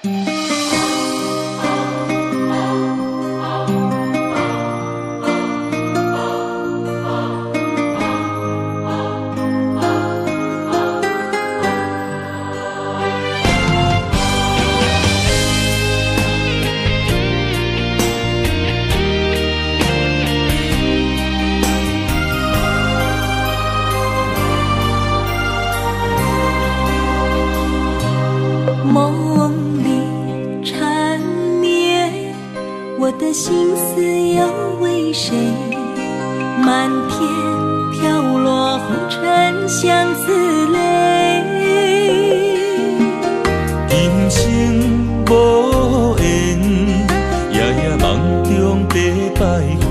梦里缠绵，我的心思要为谁？满天飘落红尘相思泪。今生无缘，夜夜梦中在徘徊。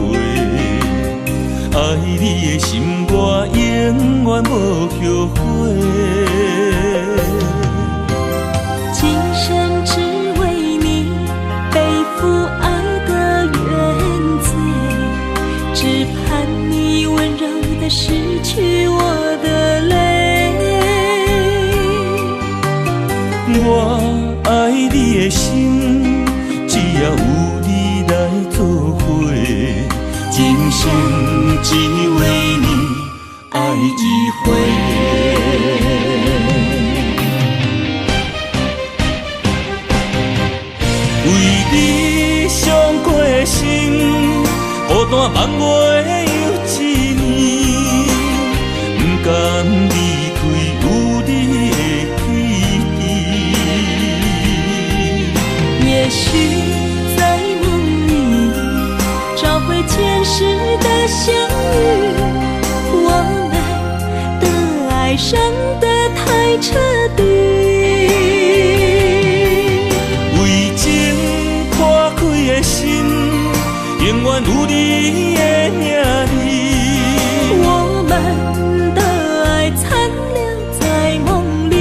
爱你的心，我永远无后悔。今生只为你背负爱的原罪，只盼你温柔地拭去我的泪。我爱你的心，只要有你来作伙，今生只为你爱一回。为你伤过心，孤单梦袂又一年，不甘离开有你的记忆。也许在梦里找回前世的相遇，我们的爱伤得太彻底。永远有你的名字，我们的爱残留在梦里。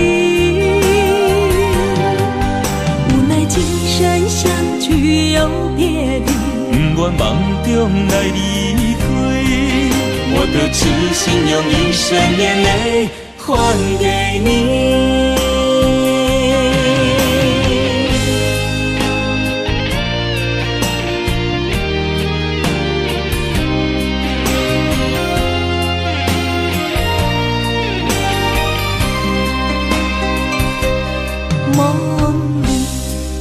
无奈今生相聚又别离，不愿梦中来离开。我的痴心用一生眼泪还给你。梦里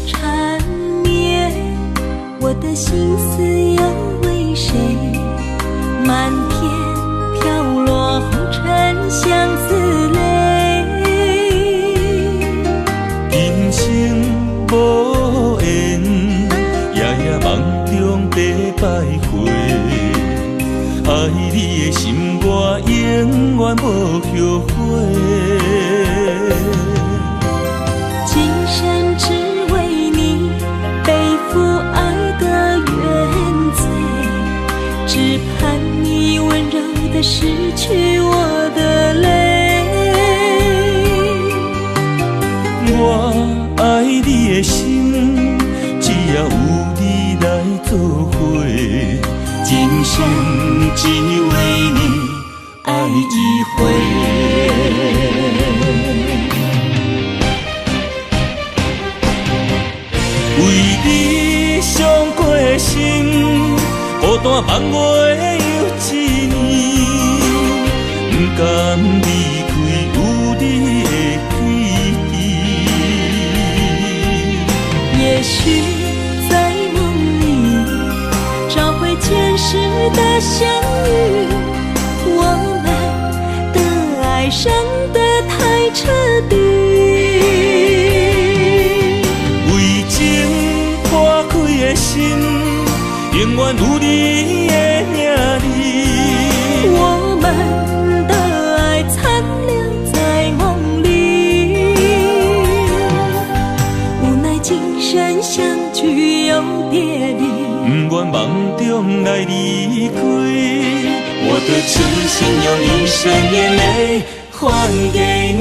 缠绵，我的心思要为谁？满天飘落红尘相思泪。今生无缘，夜夜梦中在徘徊。爱你的心，我永远无后悔。今生只为你背负爱的原罪，只盼你温柔地拭去我的泪。我爱你的心，只要有你来作伙，今生只为你爱一回。为你伤过心，孤单梦袂又一年，不甘离开有你的记忆。也许在梦里找回前世的相遇，我们的爱伤得太彻底。心永远有你的名字，我们的爱残留在梦里。无奈今生相聚又别离，不愿梦中来离开。我的痴心用一生眼泪还给你。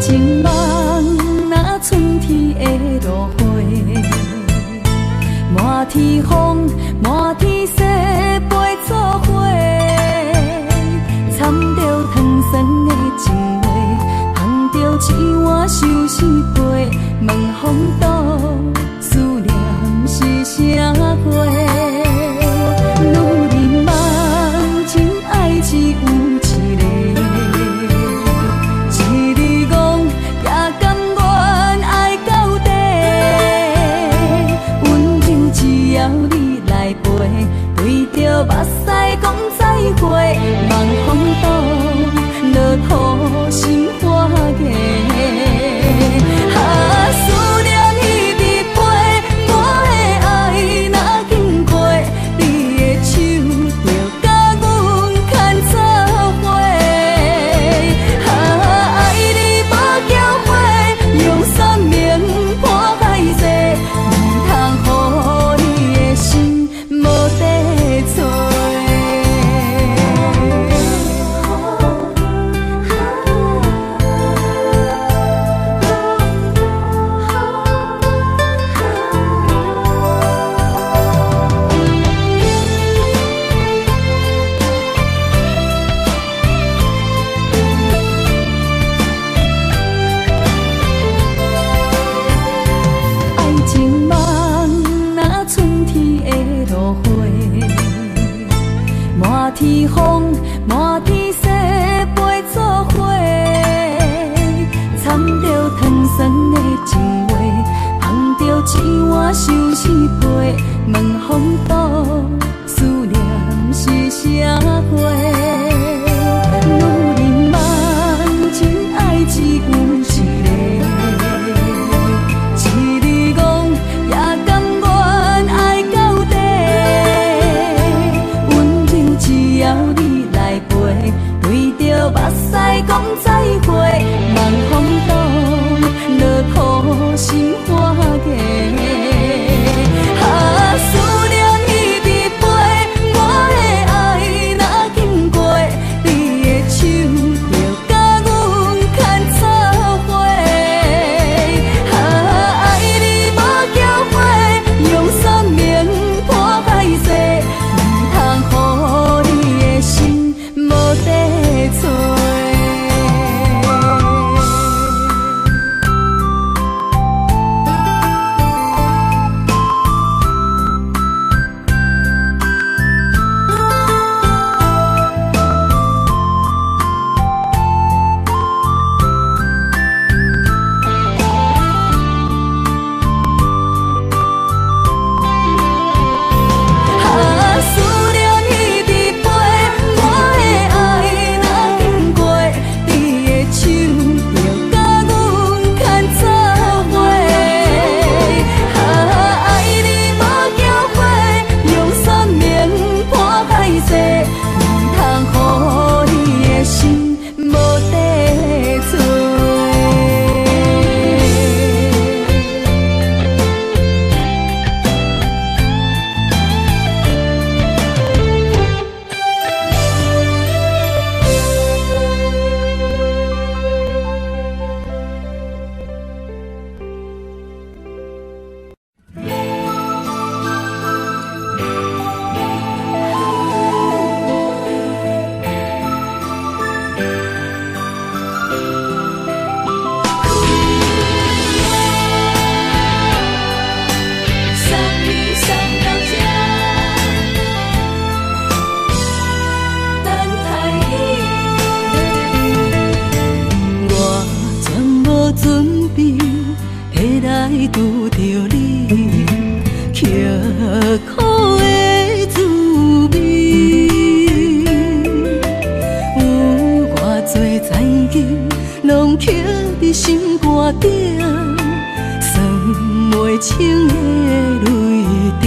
情梦若春天的落花，满天风，满天雪，陪作伙，掺着糖酸的情话，捧着一碗相思杯，问风度，思念是啥货？女人梦情爱只有一个，一日讲也甘愿爱到底，温情只要你来陪，对着目屎讲再会，望风度，落土心花芽。思念一直陪，我的爱若经过，你的手就甲阮牵做伙。爱你无交会，用生命破海誓，唔通予你的心无地找。爱情梦若春天的落花，满天风，满天雪，陪作伙，掺着糖酸的情话，捧着一碗相思杯，问风度，思念是啥货？女人梦情爱只有一个，一日讲也甘愿爱到底，温情只要你来陪，对着目屎讲再会，望风度，落土心花芽。思念一直陪，我的爱若经过，你的手就甲阮牵做伙。爱你无交会，用生命破海誓，唔通予你的心无地找。思念一直陪，我的爱若经过，你的手就甲阮牵做伙。爱你无交会，用生命破海誓，唔通予你的心无地找。准备会来拄着你，刻苦的滋味。有偌多残景，拢刻伫心肝顶，算袂清的泪滴。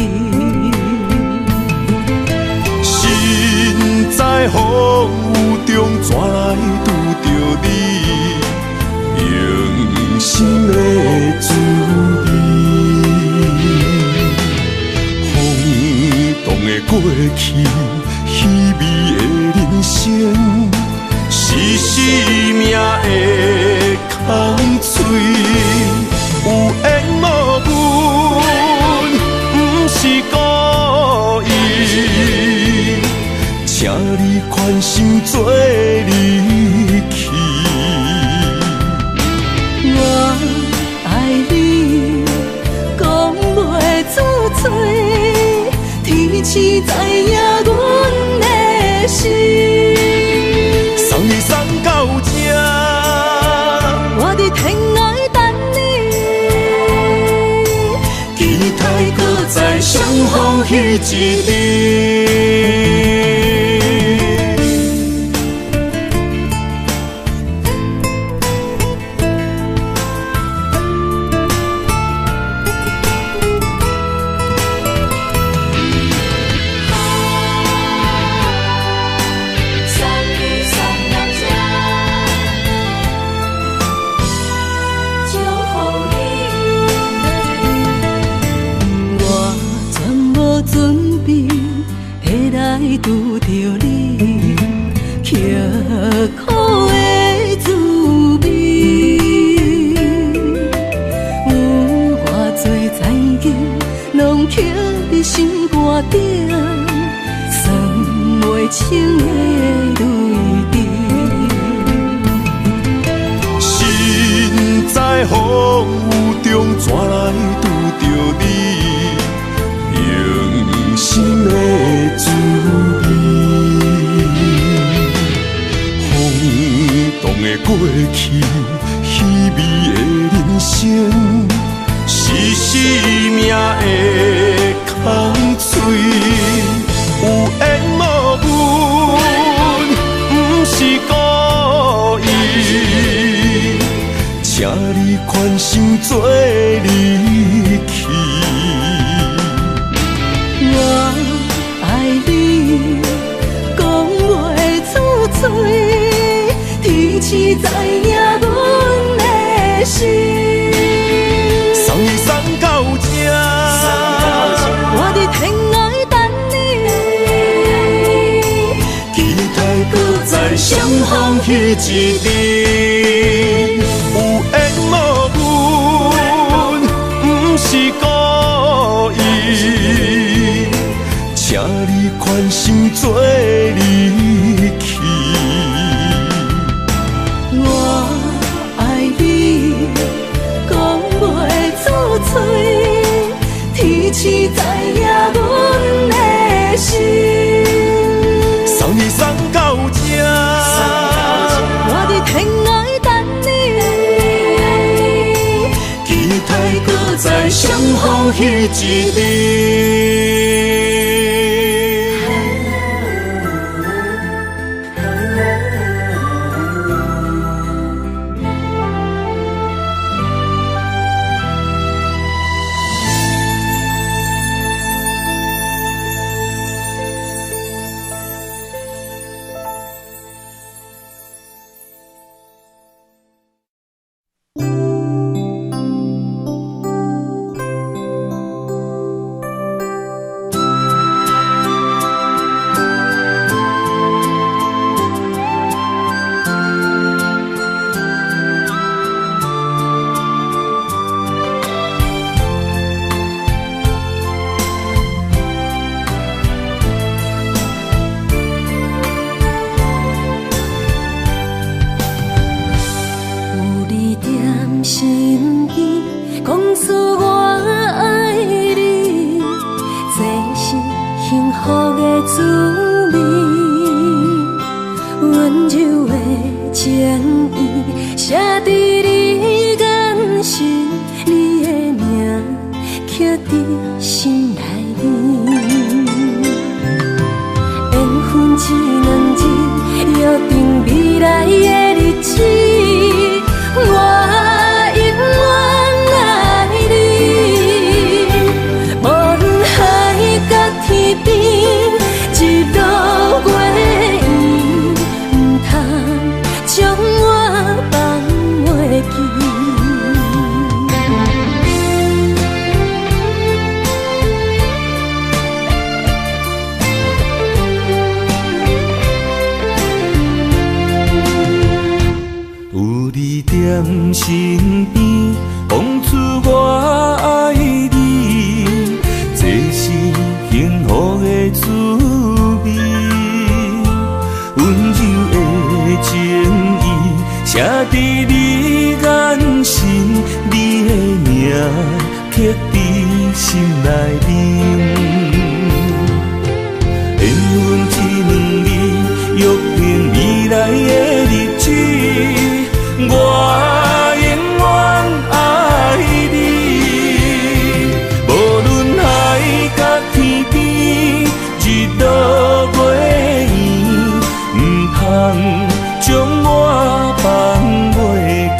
心在风雨中，怎来拄着你？用心的滋味，风动的过去，稀微的人生，是生命的空嘴，有缘无分，不是故意，请你宽心做离去。我爱你，讲袂出嘴，天赐知影阮的心。送你送到这，我伫天涯等你，期待搁再相逢彼一日。拄着你，刻苦的滋味，有偌多情景，拢刻伫心肝顶，算袂清的泪滴。心在风雨中，怎来拄着你？用心的滋味，风动的过去，稀微的人生，是生命的空嘴，有缘无分，不是故意，请你宽心做离去。我爱你，讲袂出嘴，天赐知影阮的心。送你送到这，我伫天涯等你，期待搁再相逢彼一日。有缘无分，不是故意，请你宽心做离去。我爱你，讲袂出嘴，天赐知影阮的心。送你送到这，我伫天涯等你，期待搁再相逢彼一日。身边，讲出我爱你，这是幸福的滋味。温柔的情意写在你眼神，你的名刻在心内面。缘分一两字，约定未来的日子，我永远爱你。无论海角天边，日落月圆，不通将我放袂记。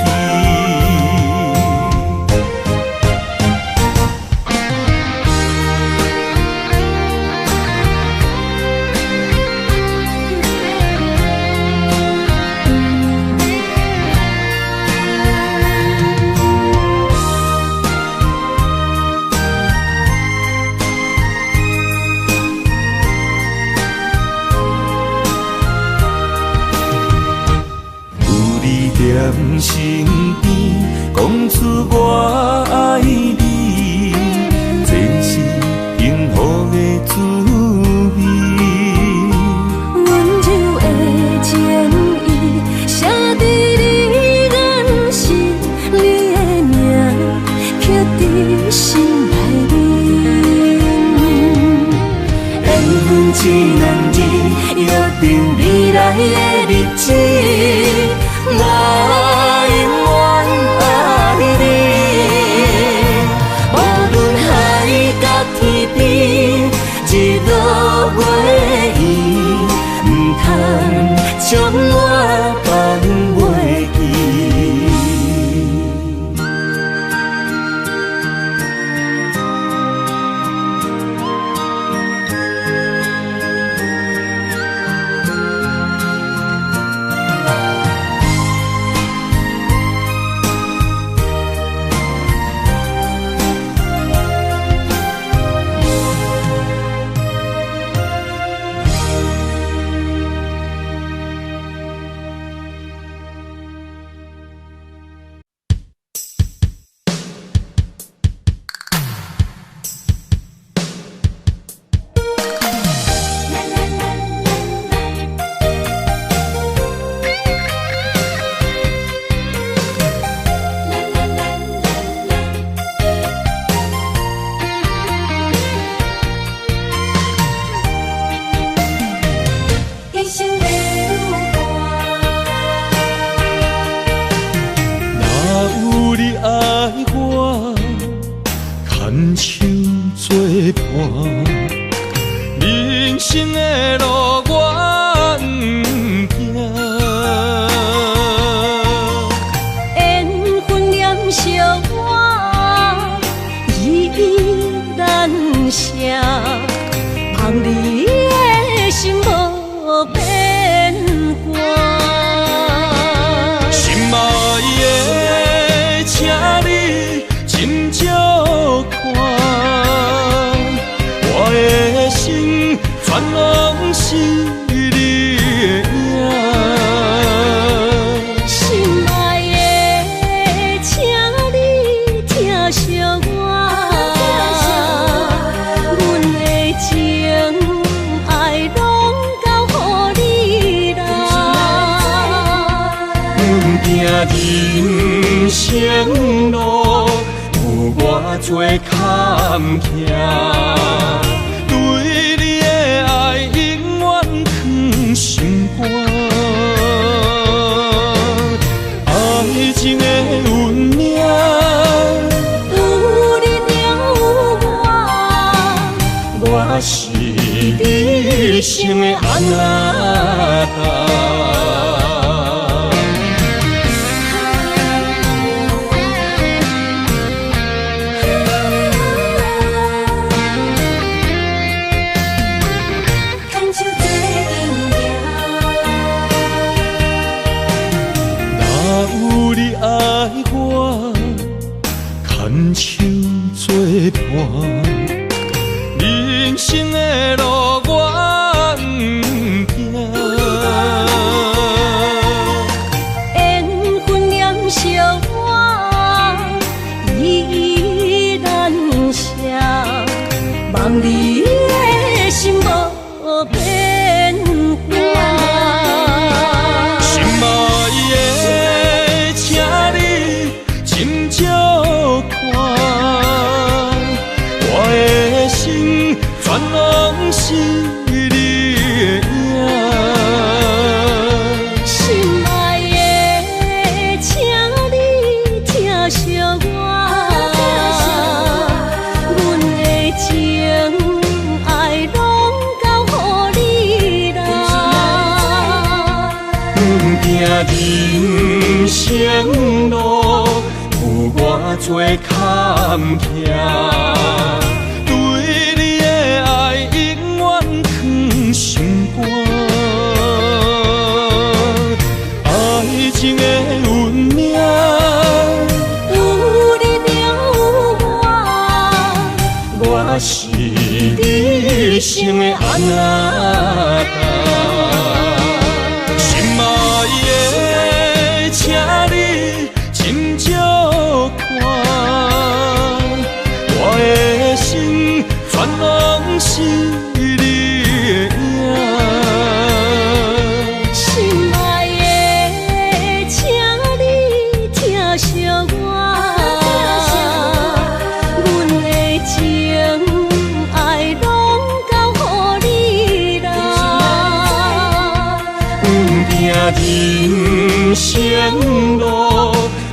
在身边，讲出我爱你，这是幸福的滋味。温柔的情意写在你眼神，你的名刻在心内面。缘分一两字，约定未来的日子。我永远爱你，无论海角天边，日落月圆，不通将我放袂记。人生的路我不行，缘分念惜我，依依难舍，望你的心无变卦。心爱的，请你斟酌看。我的心全拢是你的影，心爱的，请你疼惜我，阮的情爱拢交予你啦。阮行人生路有偌多坎坷。对你的爱永远藏心肝，爱情的运命，有你了有我，我是你生的安那牵手作伴，人生的路我不行。人生路有偌多坎坷，对你的爱永远藏心肝。爱情的运命，有你有我，我是你生的安那达。心爱的，请你斟酌看，我的心全拢是你的影。心爱的，请你疼惜我，阮的情爱拢交予你啦。人生路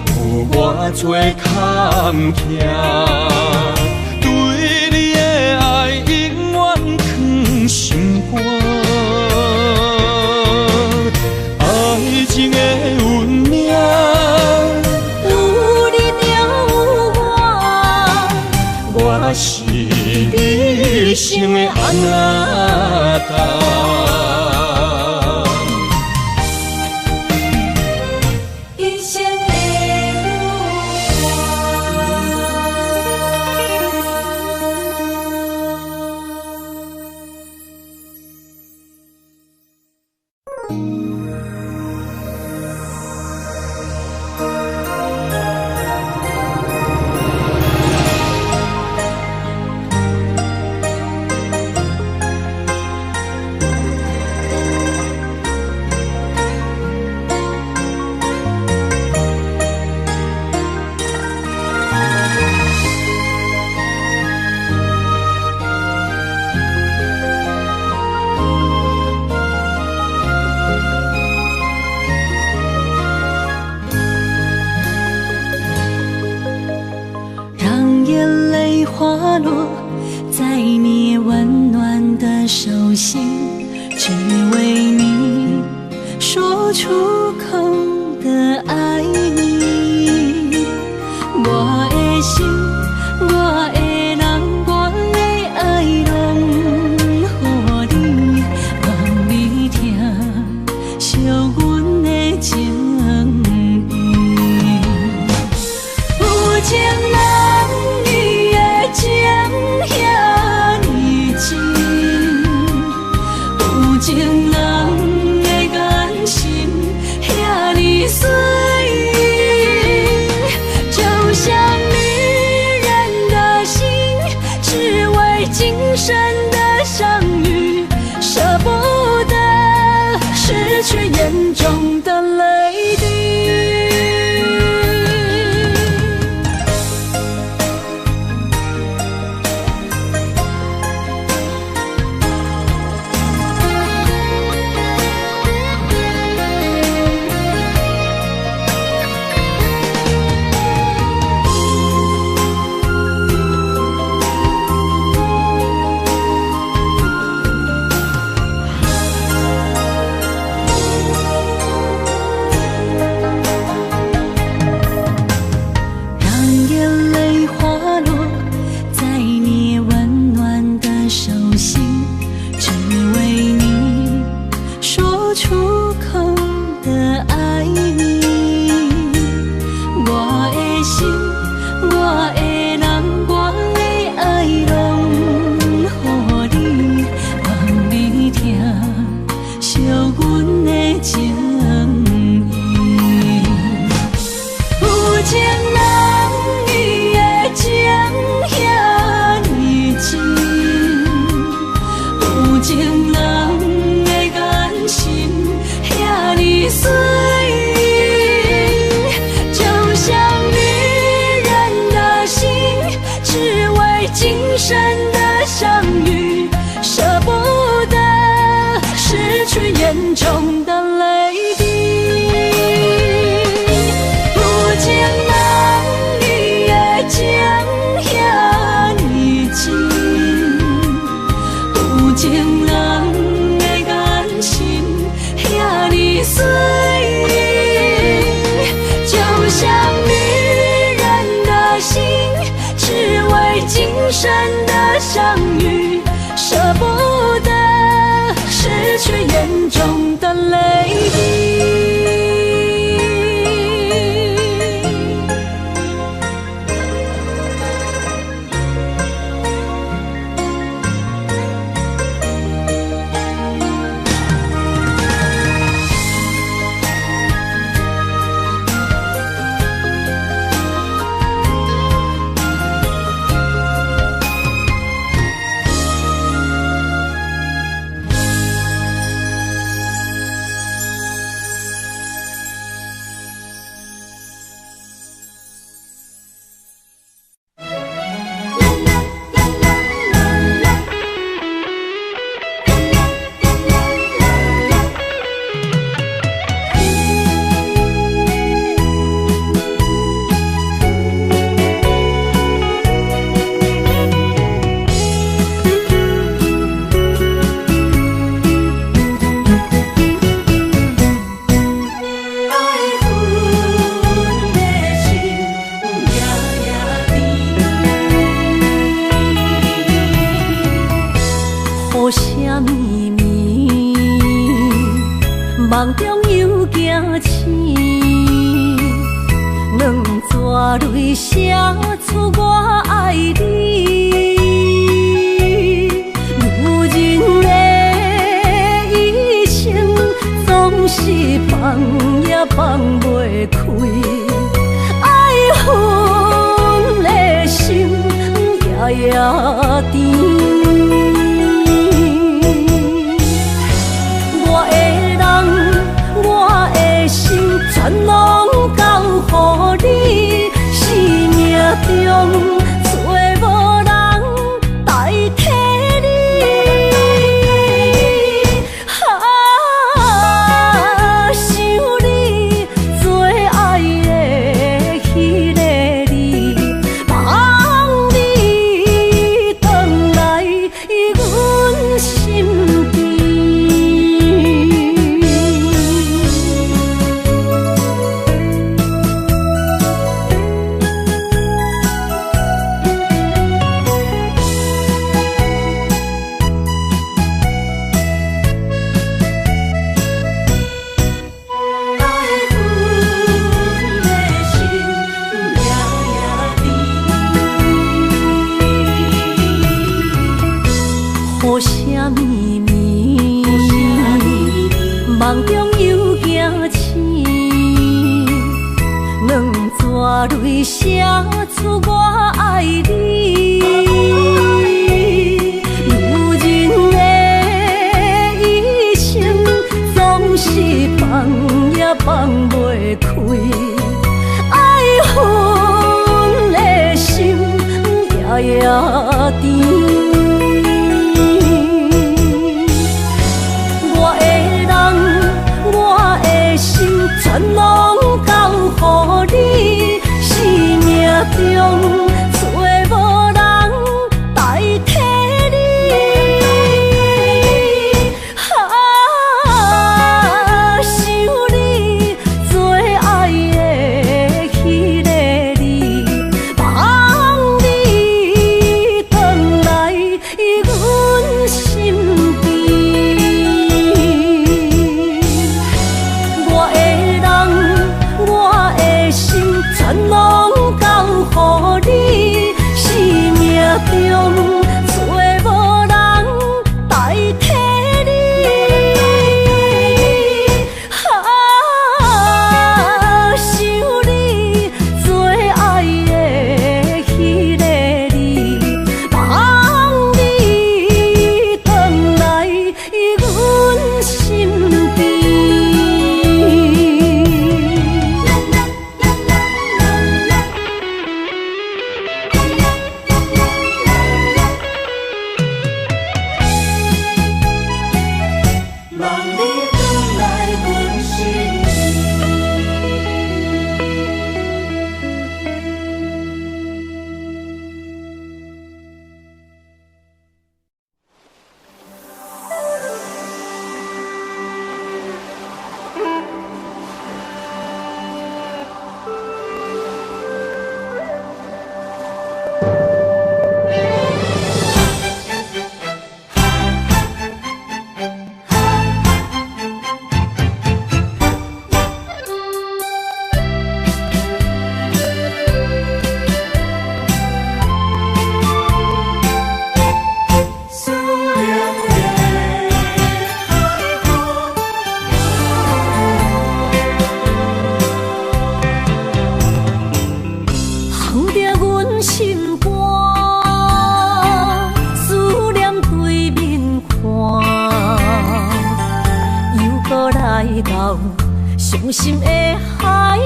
有偌多坎坷，对你的爱永远藏心肝。爱情的运命，有你有我，我是你生的安那达。一生的让眼泪滑落在你温暖的手心，只为你说出口的爱你。我的心，我的人，我的爱拢予你，望你疼惜阮的情意。有情人伊的情遐尼深，有情人的眼神遐尼水，就像女人的心，只为今生的相遇，舍不得失去眼中的泪滴。让眼泪滑落在你温暖的手心，只为你说出口的爱你。我的心，我的人，我的爱拢予你，望你疼惜阮的情意。有情人伊的情遐尼深，有情人的眼神遐尼水，就像女人的心，只为今生的相遇，舍不得失去眼中的泪滴。有情人伊的情遐尼深，有情人的眼神遐尼水。相遇，舍不得失去眼中的泪滴。梦中又惊醒，两撮泪写出我爱你。女人的一生总是放也放袂开，爱恨的心夜夜甜。全拢交予你，生命中找无人代替你。想你最爱的迄个你，望你回来阮心边。雨声绵绵，梦中又惊醒，两撮泪写出我爱你。女人的一生总是放也放袂开，爱恨的心夜夜甜。全拢交予你，生命中找无人到伤心的海岸。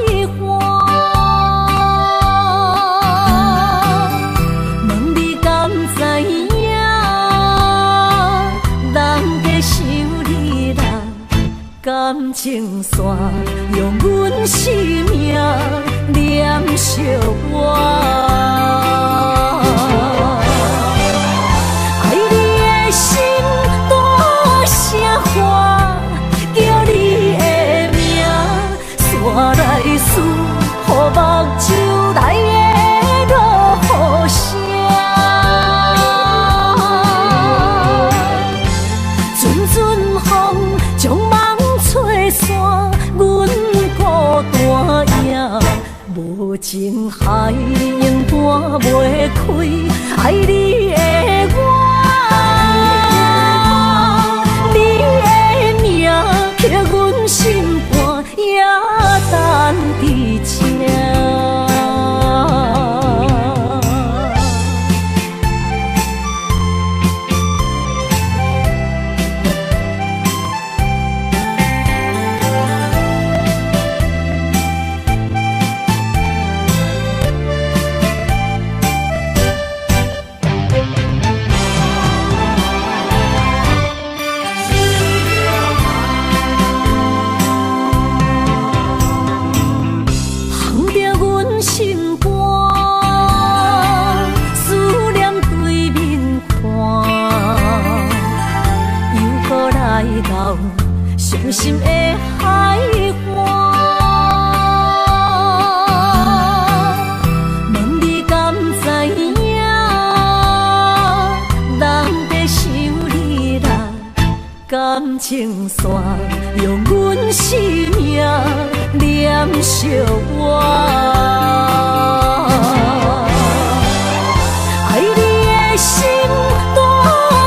问你敢知影？人在想你人感情线，用阮生命念惜我。我来思，予目睭内的落雨声，阵阵风将梦吹散，阮孤单影，无情海涌半袂开，爱你的我。等伫这，伤心的海岸，问你敢知影？人在想你人感情线，用阮生命念惜我。爱你的心大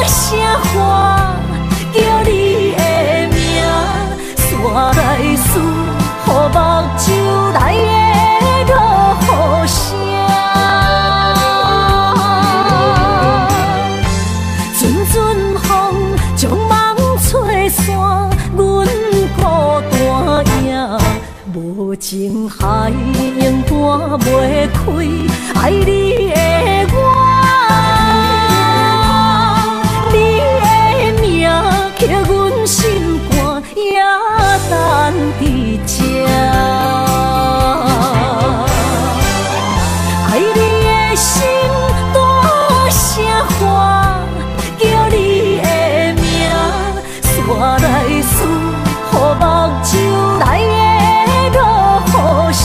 声喊，叫你。我来思，予目睭内的落雨声，阵阵风将梦吹散，阮孤单影，无情海涌半袂开，爱你的我，你的名刻阮心肝也。等伫这，爱你的心大声喊，叫你的名，我来思，予目睭内的落雨声，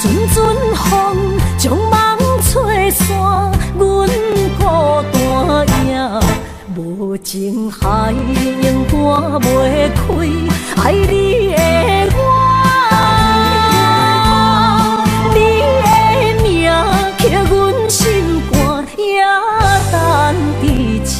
阵阵风将梦吹散，阮孤单影。无情海涌半袂开，爱你的我，你的名刻阮心肝也等伫这。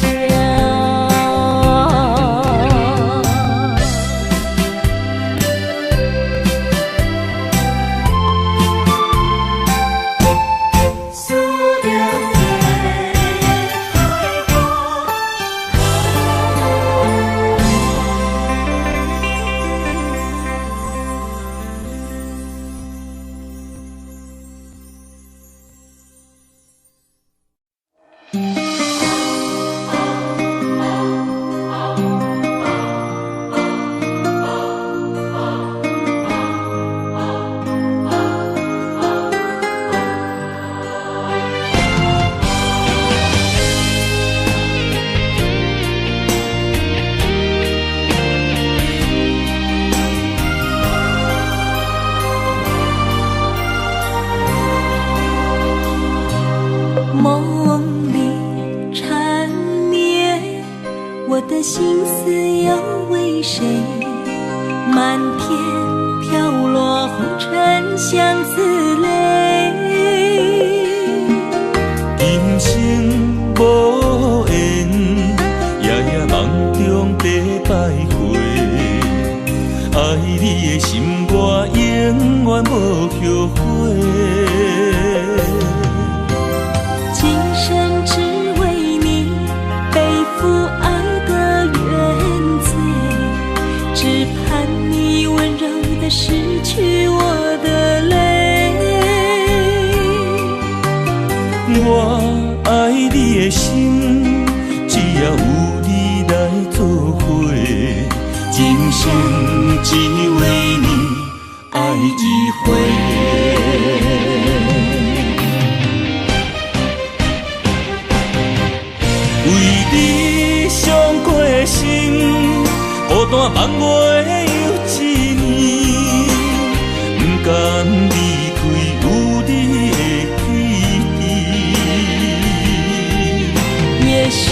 梦里缠绵，我的心思又为谁？漫天飘落红尘相思泪。人生无缘，夜夜梦中在徘徊。爱你的心，我永远无后悔。今生只为你背负爱为你伤过心，孤单望袂又一年，不甘离开有你的记忆。也许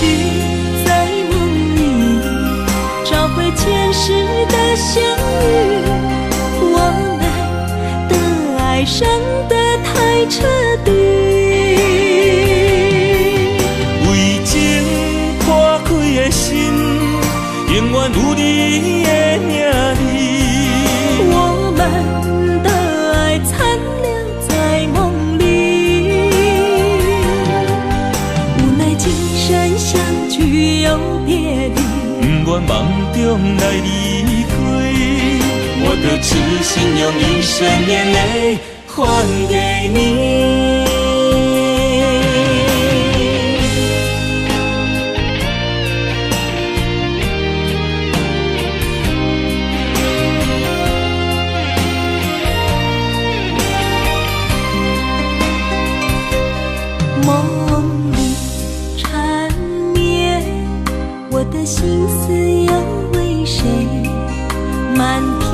在梦里找回前世的相遇，我们的爱伤得太彻底，为情破开的心，永远有你的名字。我们的爱残留在梦里，无奈今生相聚又别离，不愿梦中来离开，我的痴心用一生眼泪还给你。梦里缠绵，我的心思又为谁？漫天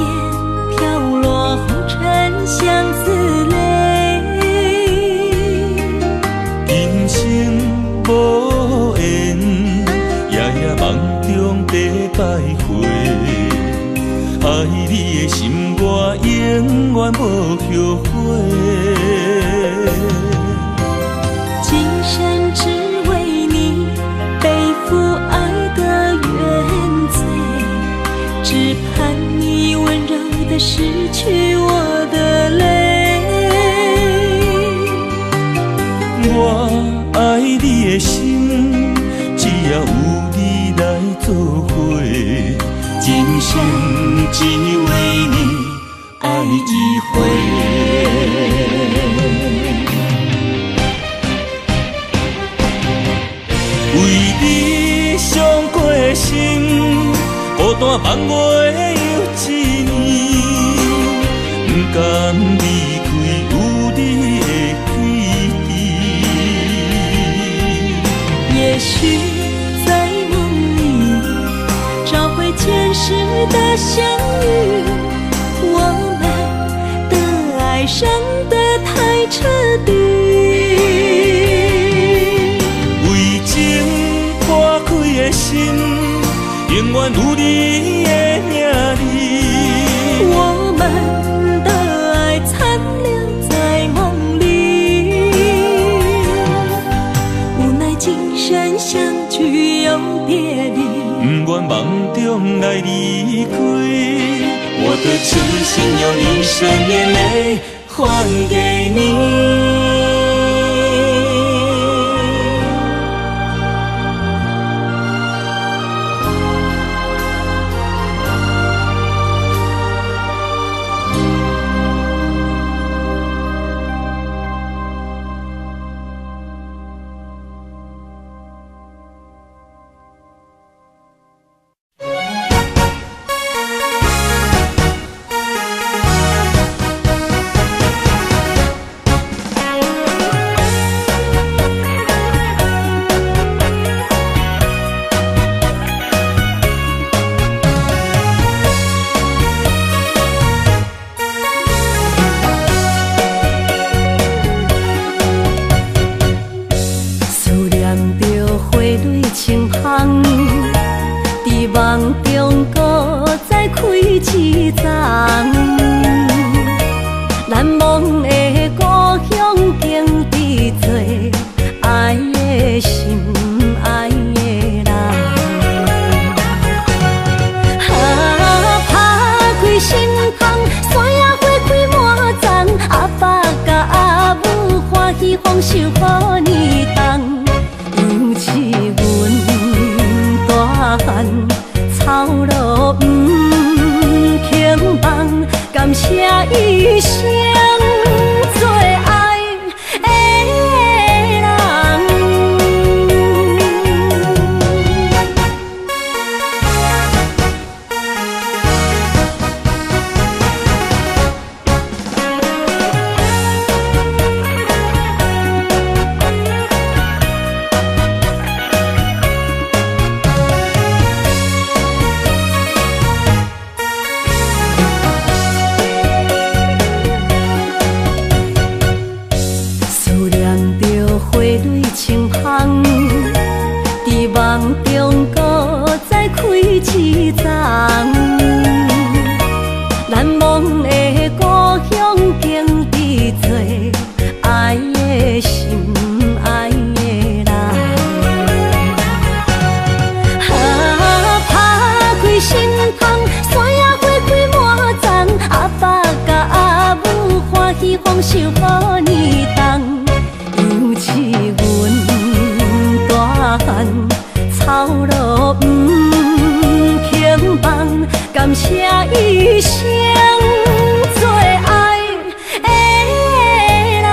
飘落红尘相思泪。人生无缘，夜夜梦中在徘徊，爱你的心我永远无后悔。今生只为你背负爱的原罪，只盼你温柔地拭去我的泪。我爱你的心，只要有你来作伙，今生只为你爱一回。为你伤过心，孤单望袂又一年，不甘离开有你的记忆。也许在梦里找回前世的相遇，我们的爱伤得太彻底，为情破开的心，永远有你的名字。我们的爱残留在梦里，无奈今生相聚又别离，不愿梦中来离开，我的痴心用一生眼泪还给你。希望中国再开一丛，难忘的故乡经历做爱的心，爱的人。打开心窗，山野花开满丛，阿爸甲阿母欢喜丰收好年冬，尤是阮大汉操劳不轻放，感谢一生做爱的人。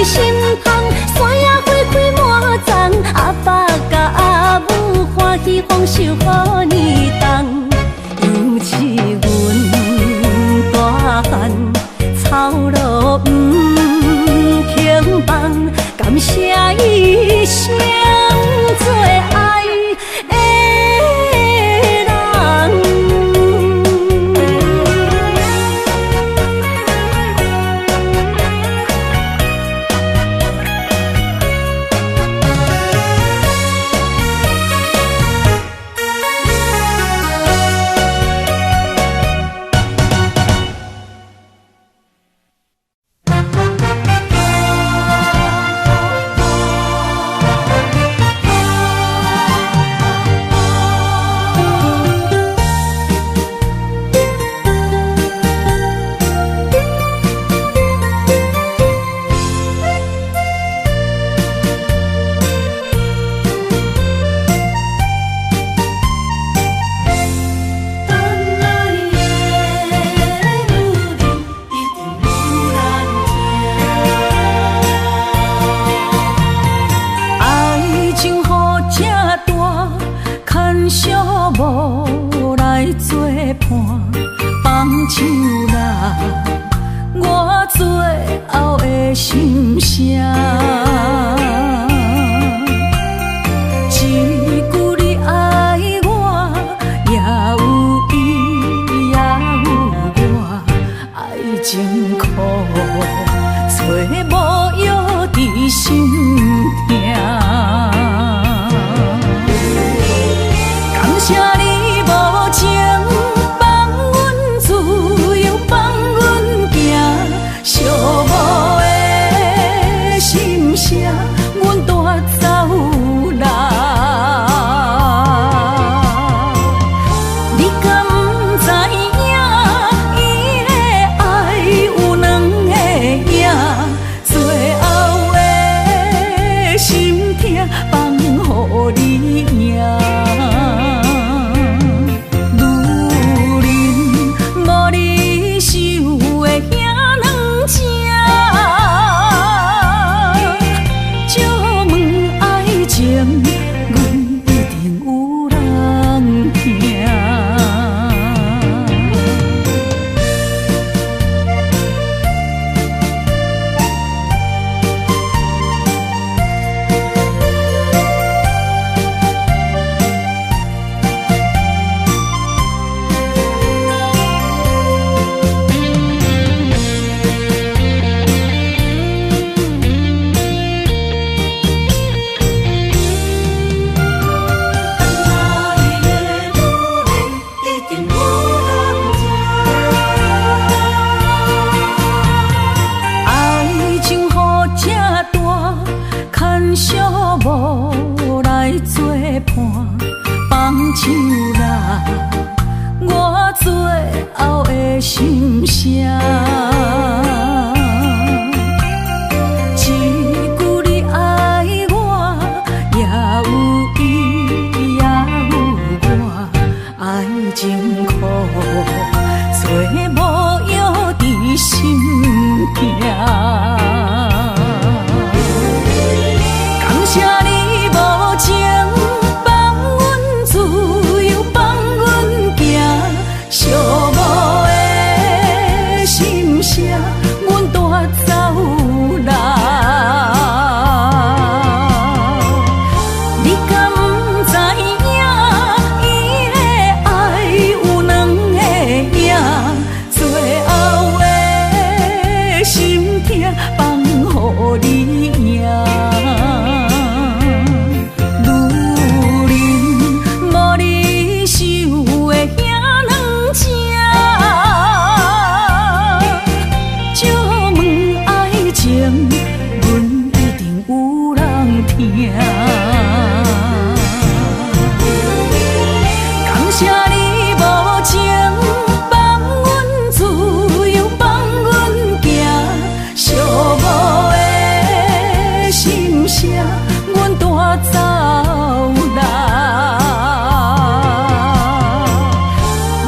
心窗，山野花开满丛，阿爸甲阿母欢喜丰收好年冬，尤是阮大汉操劳不轻放，感谢一生做爱的人。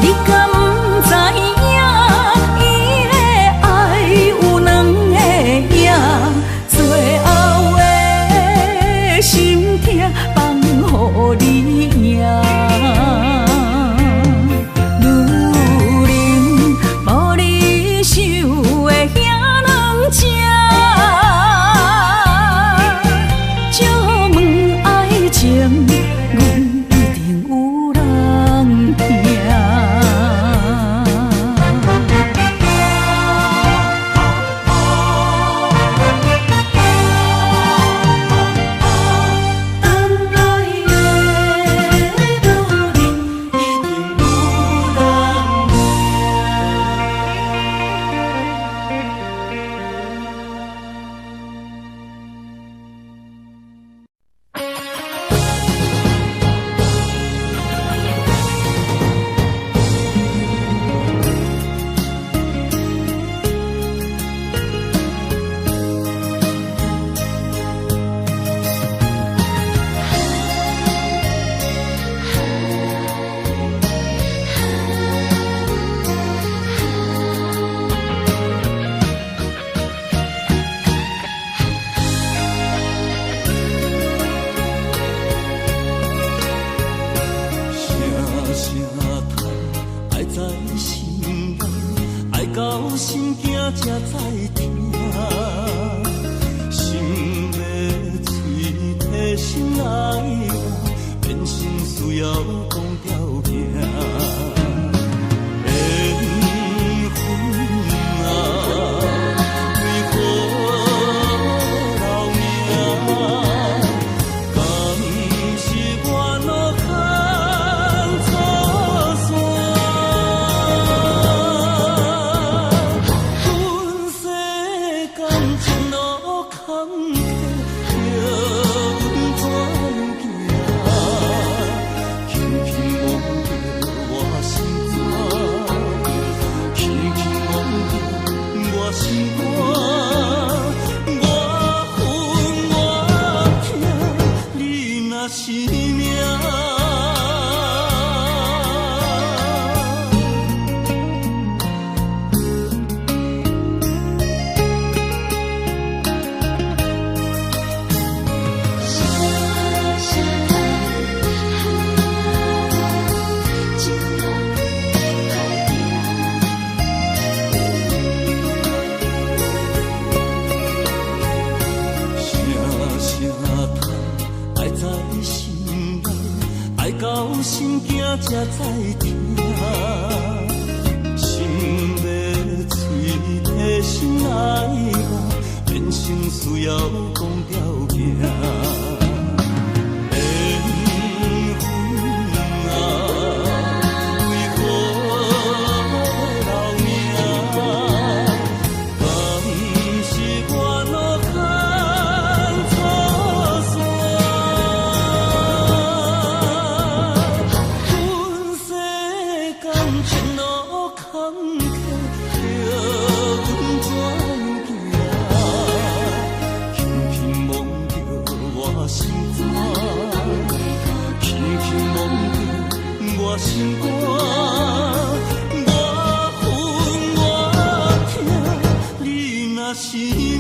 你敢不知影？伊的爱有两个影，最后的心痛放予你赢。女人无你受的遐两只，借问爱情，阮一定有人听。等来的女人，一定有人听。声声叹，爱在心内，爱到心惊才知听。心要嘴替心爱我，变心需要讲条件。缘分啊，为何留名？敢是我落空错线？阮世间前路坎坷，叫阮怎行？轻轻摸着我心肝，轻轻摸着我心肝，我恨我痛，你若是命。声声叹，爱在心内，爱到心惊才知听。心要嘴替心爱我，变成需要讲条件。缘分啊，为何留名？敢是我落空错线？阮世间前路坎坷，叫阮怎行？轻轻摸着我心肝，轻轻摸着我心肝，我恨我痛，你若是命。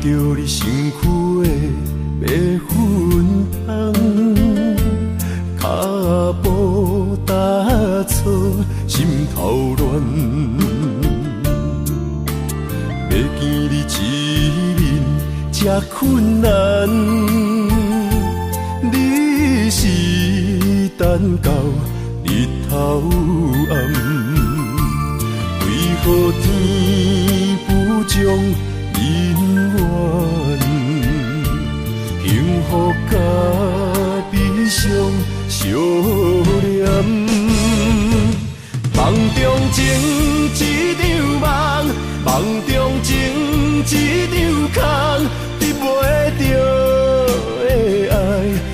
着你身躯的白粉香，脚步踏错，心头乱。要见你一面这困难，你是等到日头暗，为何天不将人缘？幸福甲悲伤相连，梦中情一场梦，梦中情一场空，得袂着的爱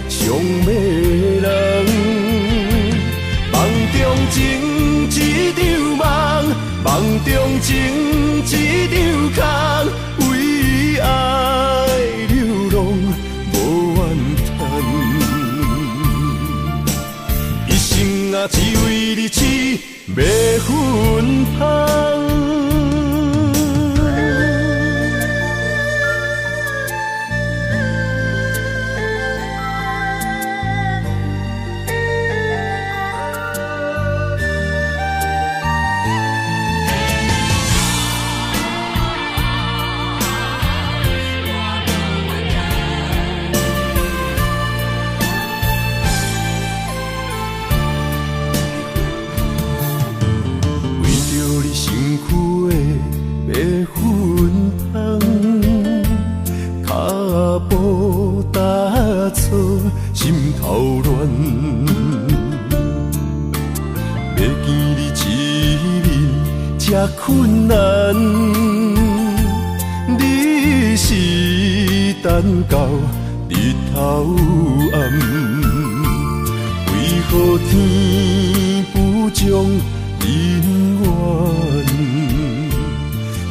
上迷人。梦中情一场梦，梦中情一场空，为爱流浪无怨叹，一生啊只为你痴迷魂香。心头乱，要见你一面这困难，你是等到日头暗，为何天不将人缘？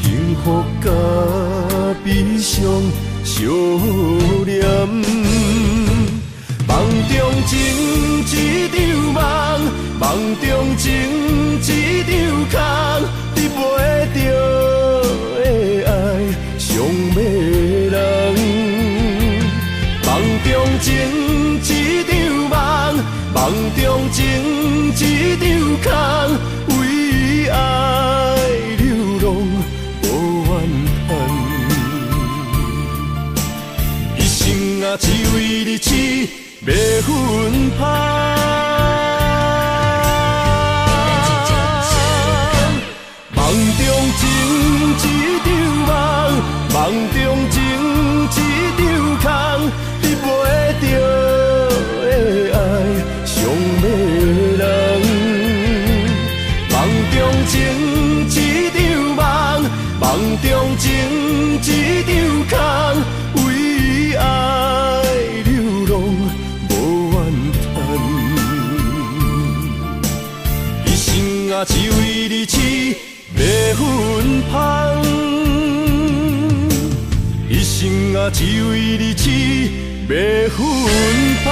幸福甲悲伤相连。梦中情一场梦，梦中情一场空，得袂着的爱上迷人。梦中情一场梦，梦中情一场空，为爱流浪无怨叹，一生啊只为你痴迷魂香。梦中情一场梦，梦中情一场空，得袂着的爱上迷人。梦中情一场梦，梦中情一场空，为爱流浪无怨叹，一生啊只为你痴迷魂香，一生啊只为你痴迷魂香。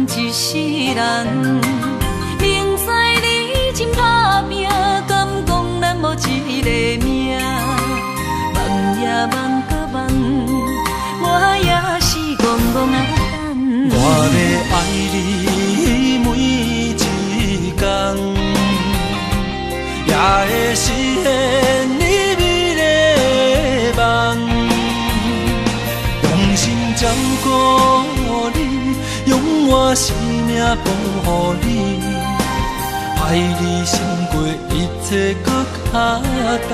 一世人，明知你真打拼，敢讲咱无一个命？梦呀梦个梦，我也是戆戆啊等。我要爱你每一天，也会是。奉予你，爱你胜过一切搁较重。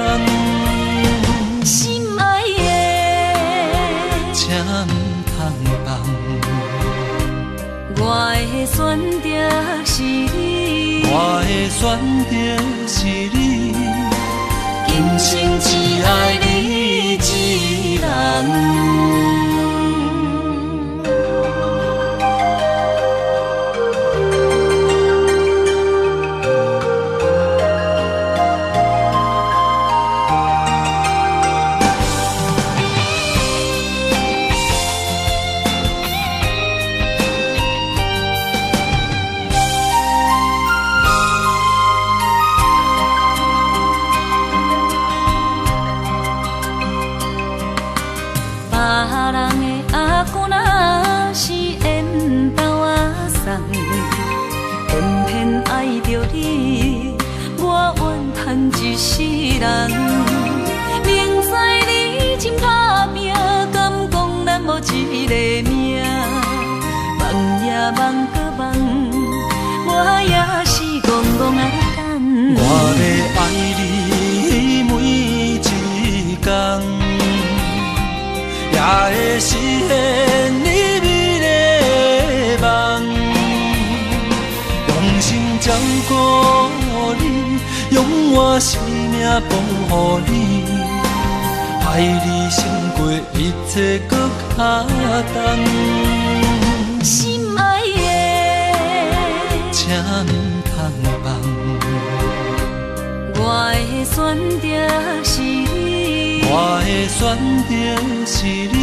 心爱的，请唔通放，我的选择是你，我的选择是你，今生只爱你一人。一世人，明知你真打拼，敢讲咱无一个命？梦也梦搁梦，我也是戆戆啊等。我要爱你每一天，也会实现你美丽的梦，用心照顾你。用我生命奉予你，爱你胜过一切搁较重。心爱的，请唔通放，我的选择是你，我的选择是你，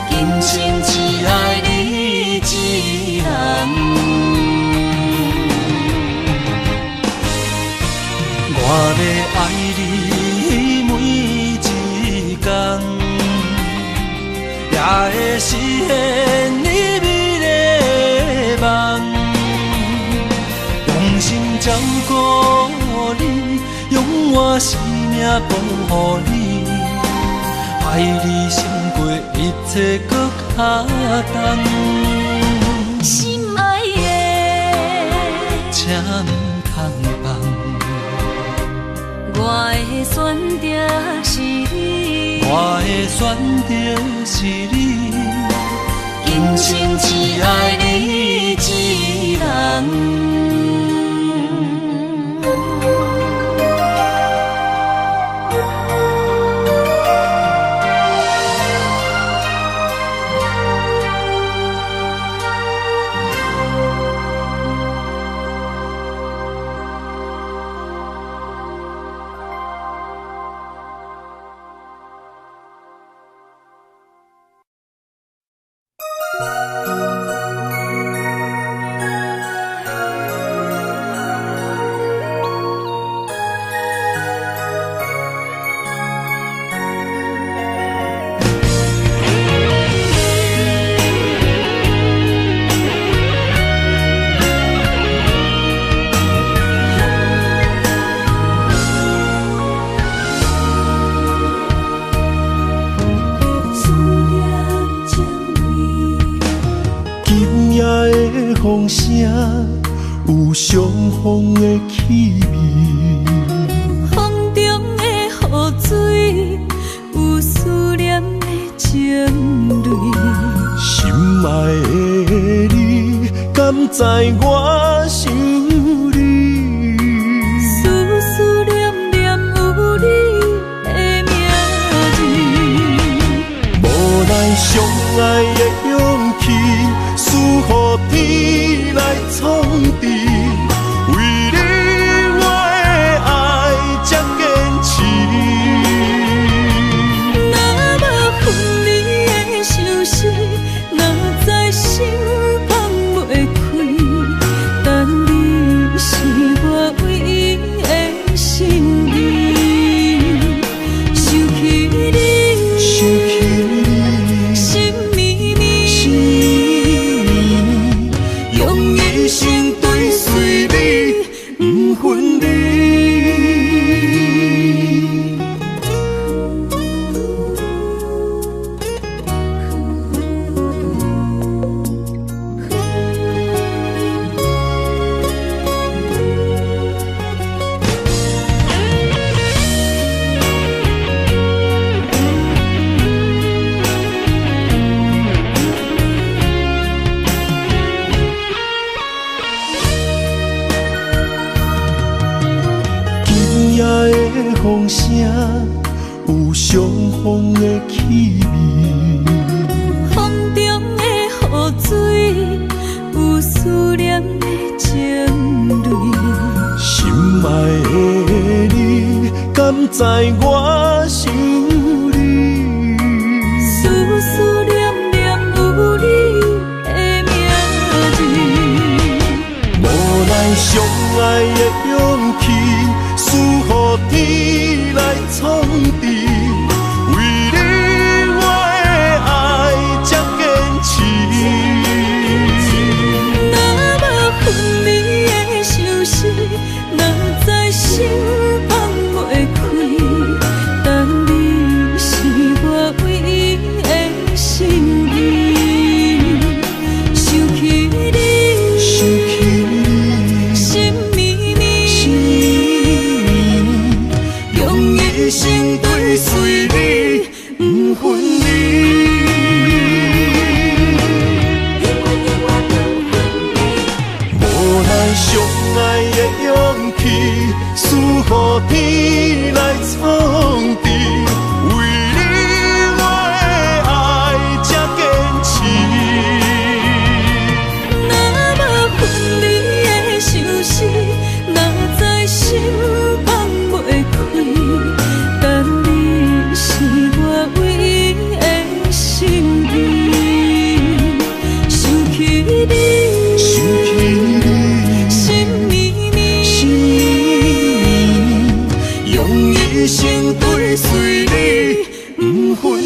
今生只爱你一人。我要爱你每一天，也会实现你美丽的梦，用心照顾你，用我生命奉予你，爱你胜过一切搁较重。心爱的，请唔通放，我的选择是你，我的选择是你，今生只爱你一人。风声有相逢的气味，风中的雨水有思念的情泪。心爱的你，敢知我想你？思念念有你的名字，无奈相爱的勇气，输予天来创治。为你我的爱才坚持。若无分离的相思，哪知心放袂开？风声，有相逢的气味。风中的雨水，有思念的情泪。心爱的你，敢知我想你？思思念念有你的名字。无奈相爱的勇气，输予天来创治。为你我的爱才坚持。若无分离的相思，哪知心放袂开。但你是我唯一的心意，想起你，想起你，心绵绵，心绵绵，用一生追随你，不分离。无奈相爱的勇气，输予天来创治。为你我的爱才坚持。若无分离的相思，哪知心放袂开。但你是我唯一的心意，想起你，想起你，心绵绵，心绵绵，用一生追随你，不分离。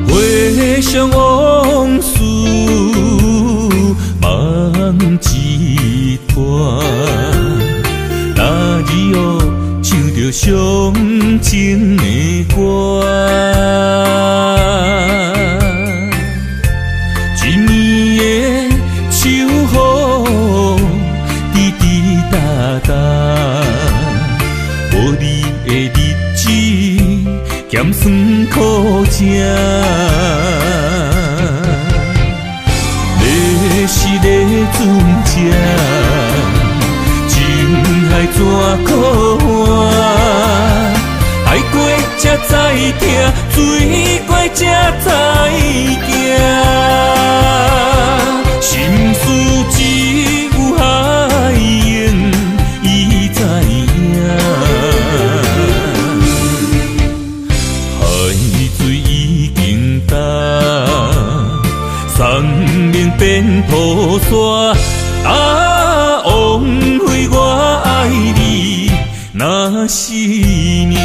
回想往事梦一团，那日后唱着伤情的歌，一年的秋雨滴滴答答，无你的日子咸酸苦涩。是咧船只，情海怎可换？爱过才知疼，水过才知行。心事只有海涌，伊知影。海水已经干。生命变雨伞，枉费我爱你那是命。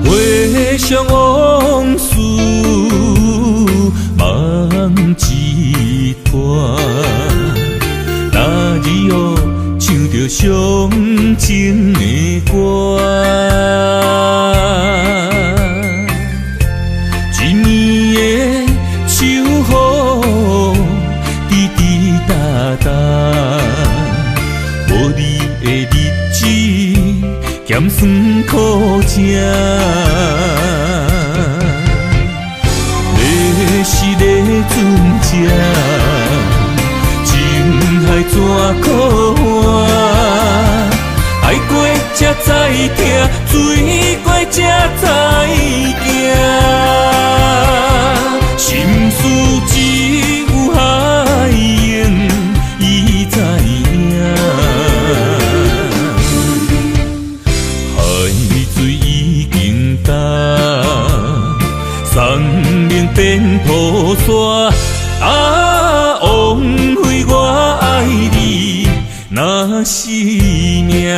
回想往事梦一团，那日后唱着伤情的歌，一年的秋雨滴滴答答，无你的日子咸酸苦涩。是咧船只，怎可换？爱过才知疼，水过才知行。心事只有海涌，伊知影。海水已经干，山明变土沙。啊，枉费我爱你那是命。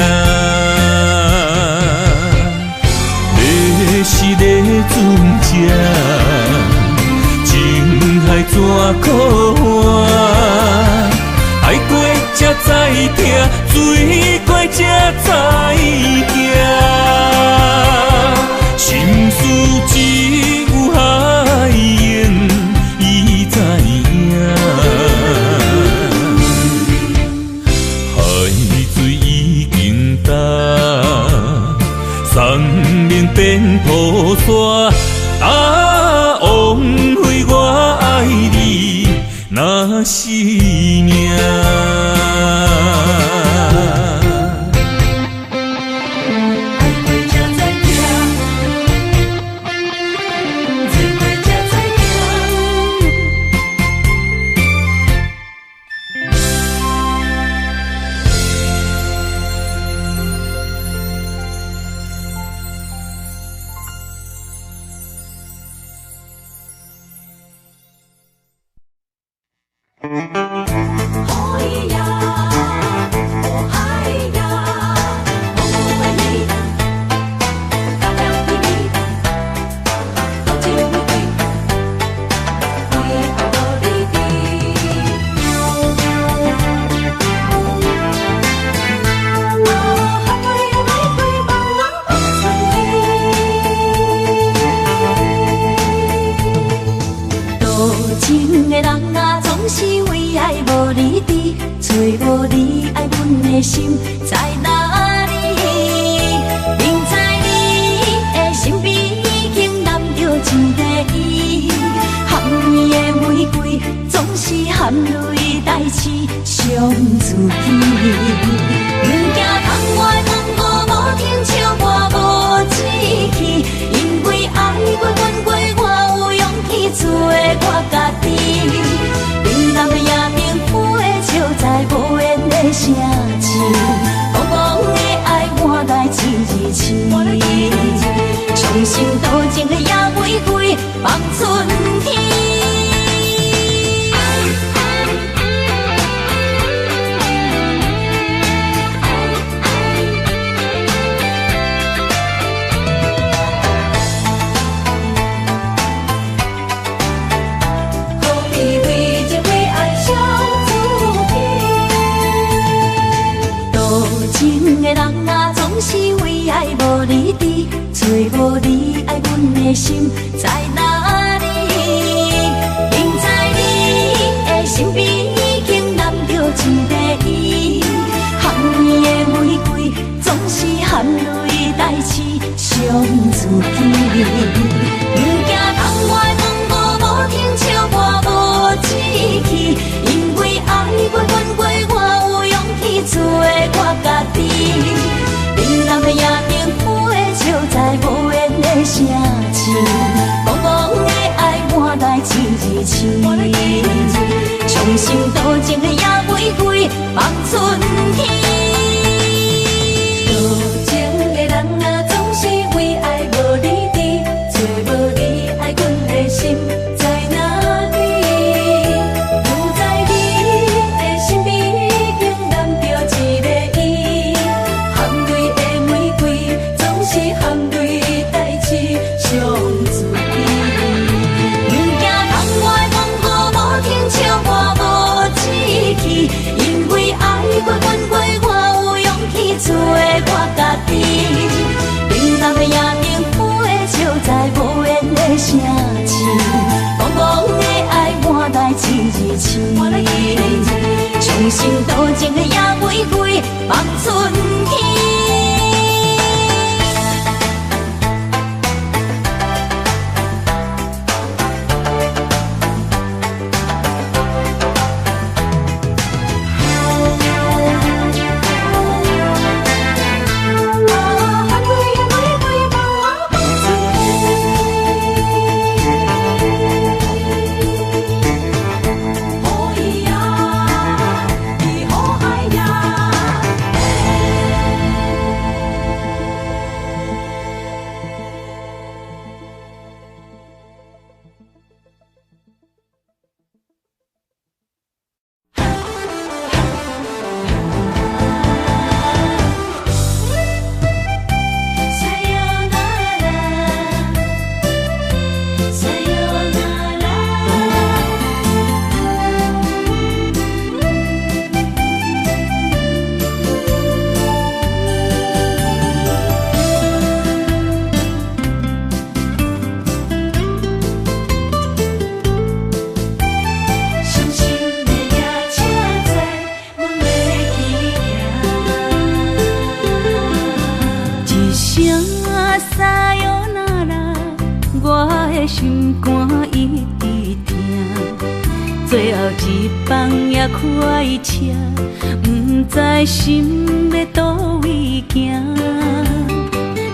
要是咧船只，情海怎可换？爱过才知疼，水过才知行。心事只有海涌，伊知影。海水已经干，山明变土沙。啊，枉费我爱你那是命。心在哪里？明知你的身边已经揽着一个伊，含泪的玫瑰总是含泪代志上自己。不惊窗外风雨无停笑我无志气，因为爱过恨过，我有勇气做我家己。冷淡的夜明飞笑在无言的城市，茫茫的爱换来一字情，伤心多情的野玫瑰放春天。无你伫，找无你爱阮的心在哪里？明知你的身边已经揽着一个伊，含泪的玫瑰总是含泪代志上自己。不惊窗外风雨无停笑我无志气，因为爱过恨过，我有勇气做我家己。冷淡的夜明飞笑在无言的城市，茫茫的爱换来一字情，伤心多情的野玫瑰放春天。多情的人啊，总是为爱无你伫，找无你爱阮的心在哪里？不在你的身边已经揽着一个伊。含泪代志上自己，不惊窗外风雨无停笑我无志气，因为爱过恨过，我有勇气做我家己。冷淡的夜明飞笑在无言的城市，茫茫的爱换来一字情，伤心多情的野玫瑰放春天。心肝一直疼，最后一放也开车，不知心要倒位行。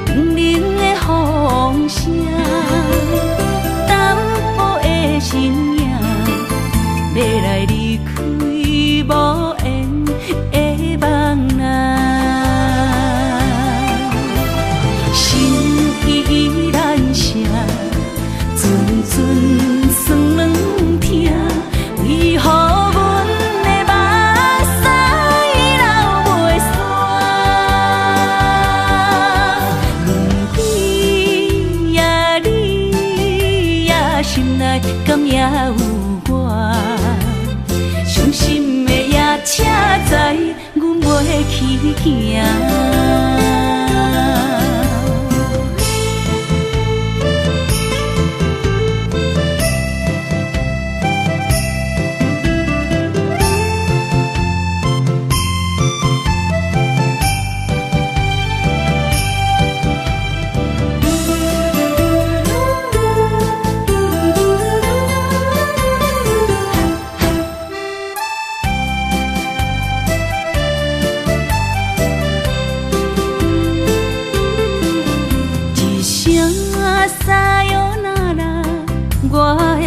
冷冷的风声，淡薄的身影，要来离开无缘的梦啊。心依然舍，阵阵酸软疼，为何阮的目屎流袂煞？问你呀，你呀，心内敢也有我？伤心的夜车载，阮袂去行。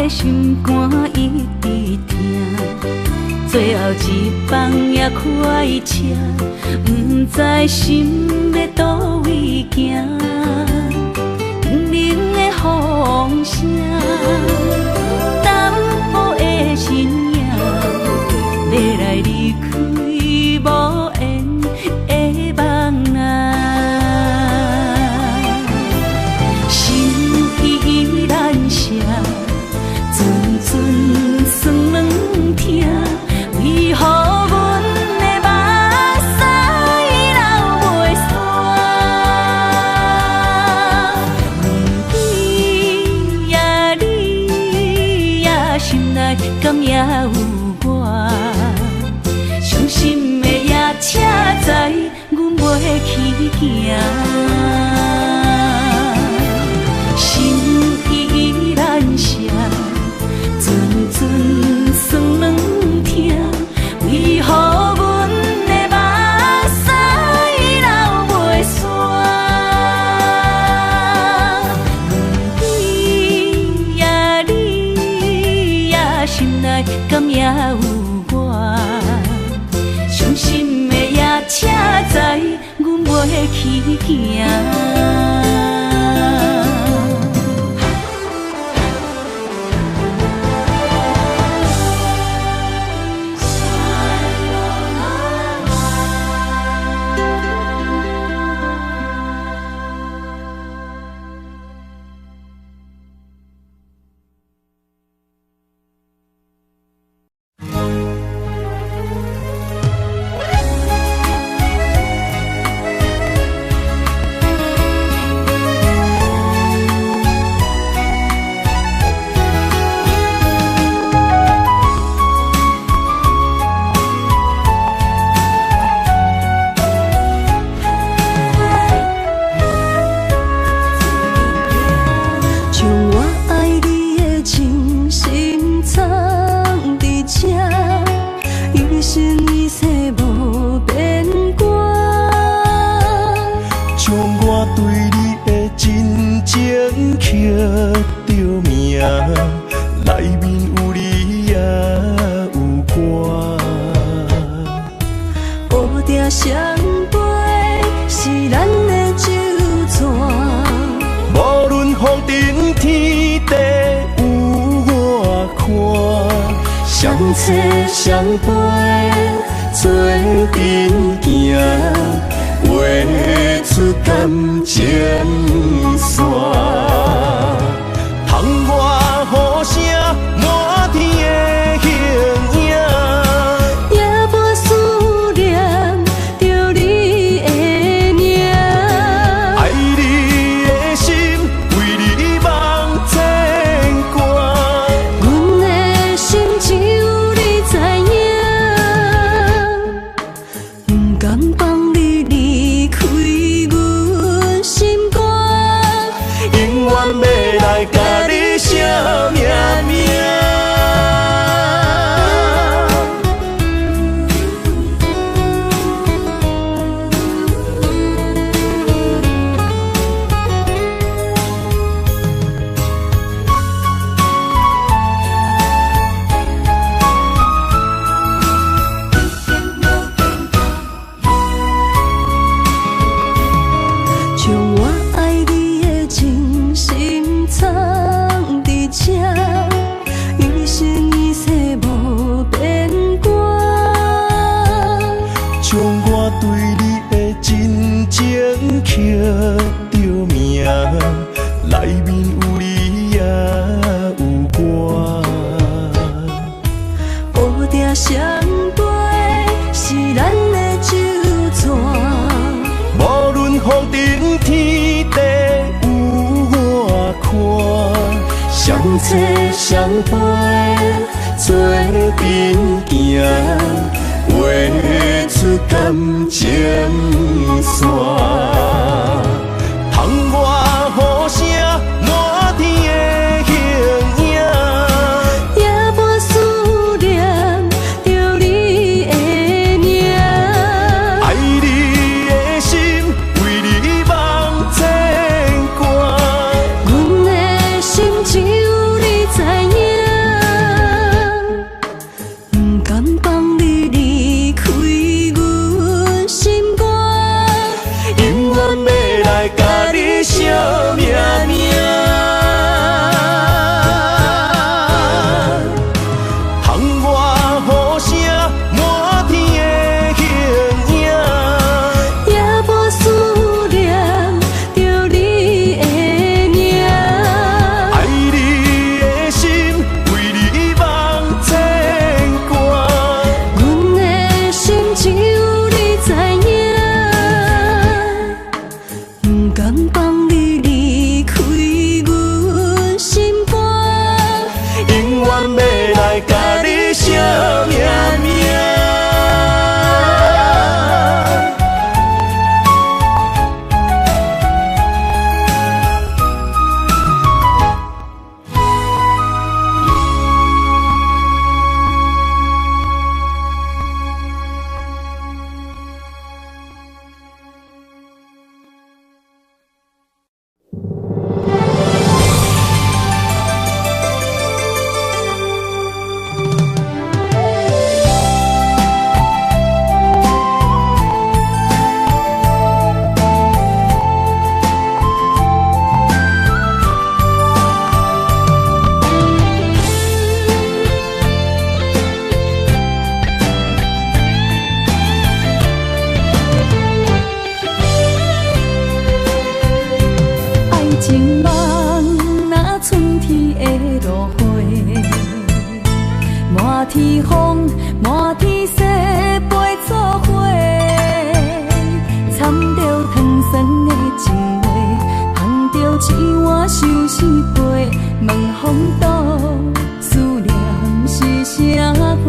心肝一直疼，最后一放也开车，不知心要倒位行。冷冷的风声，淡薄的身影，要来离开无缘的梦啊。心依然舍。阵酸软疼，为何阮的目屎流袂煞？问你呀，你呀，心内敢也有我？伤心的夜车载，阮袂去行。心依然舍。阵阵酸软疼，为何阮的目屎流袂煞？问你呀，你呀，心内敢也有我？伤心的夜车载，阮袂去行。相陪做阵行，画出感情线。窗外雨声满天的形影，夜半思念着你的名。爱你的心为你梦牵挂，阮的心只有你知影。不甘放你离开阮心肝，永将我对你的真情刻着名，内面有你也有我。乌蝶双飞是咱的酒泉，无论风尘天地有我看，相切相陪做阵行，画出感情线。窗外雨声满天的形影，也无思念着你的名。爱你的心为你梦牵挂，阮的心只有你知影，不甘放你离开阮心肝，永远要来甲你惜命命。窗外雨声满天的形影，也无思念着你的名。爱你的心为你梦牵挂，阮的心只有你知影，不甘放你离开阮心肝，永远要来甲你惜命命。爱情梦若春天的落花，满天风，满天雪，陪做伙，掺着糖酸的情话，捧着一碗相思杯，问风度思念是啥货？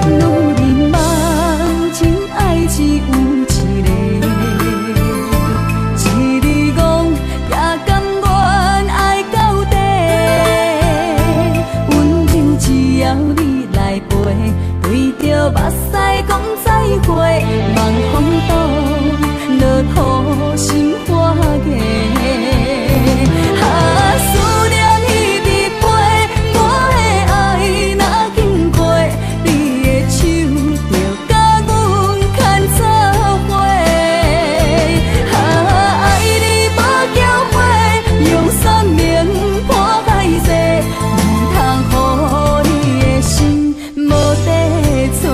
女人梦情爱只有一个。一字讲也甘愿爱到底，温柔只要你来陪，对着目屎讲再会，望风度落土心花芽。思念一直陪，我的爱若经过，你的手就甲阮牵做伙。爱你无叫火，用生命破海誓，唔通予你的心无地找。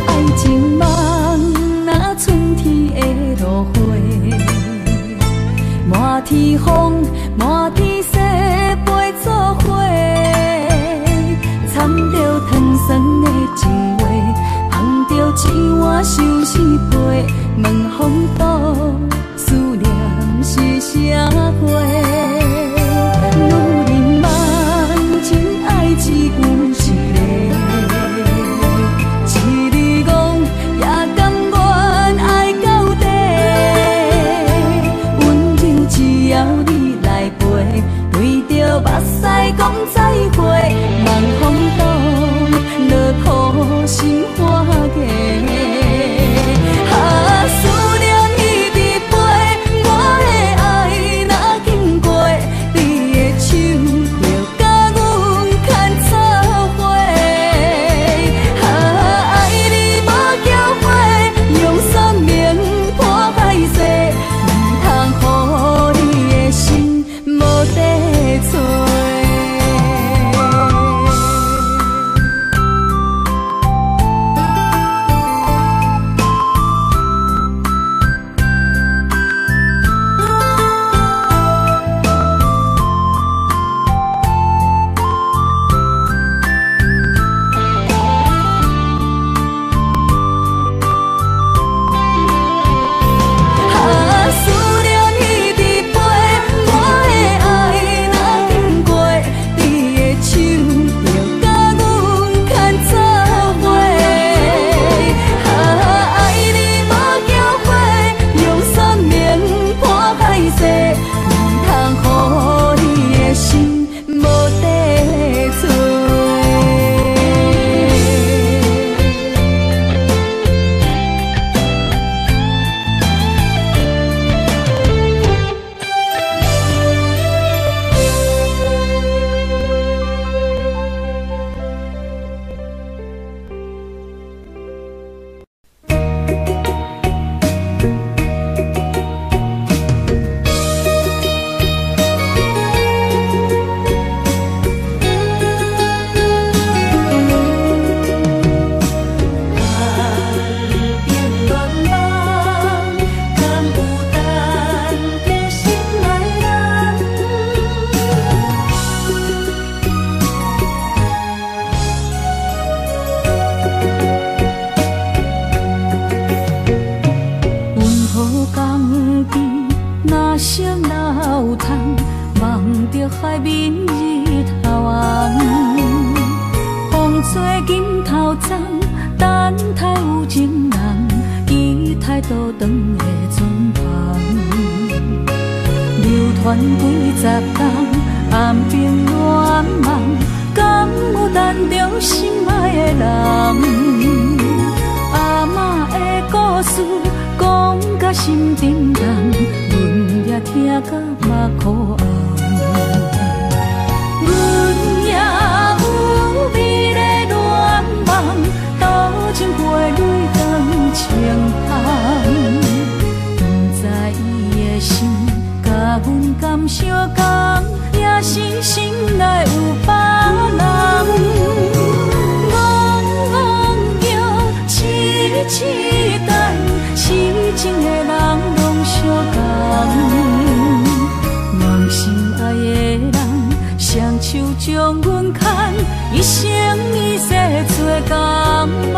爱情梦若春天的落花，满天风，满天雪，陪做伙，掺着糖酸的情话，捧着一碗相思杯，问风度思念是啥货？女人梦情爱只有一个。一字讲也甘愿爱到底，温柔只要你来陪，若成老虫，望着海面日头红。风吹金头鬃，等待有情人，期待倒转的船旁。流传几十冬，暗冰乱梦，敢有等着心爱的人？阿嬷的故事讲甲心沉重，阮也听甲目眶红。阮也有美丽恋梦，多情陪泪光清风。不知伊的心甲阮敢相共，也是心内有别人。痴等，痴情的人拢相共，梦心爱的人，双手将阮牵，一生一世做共梦。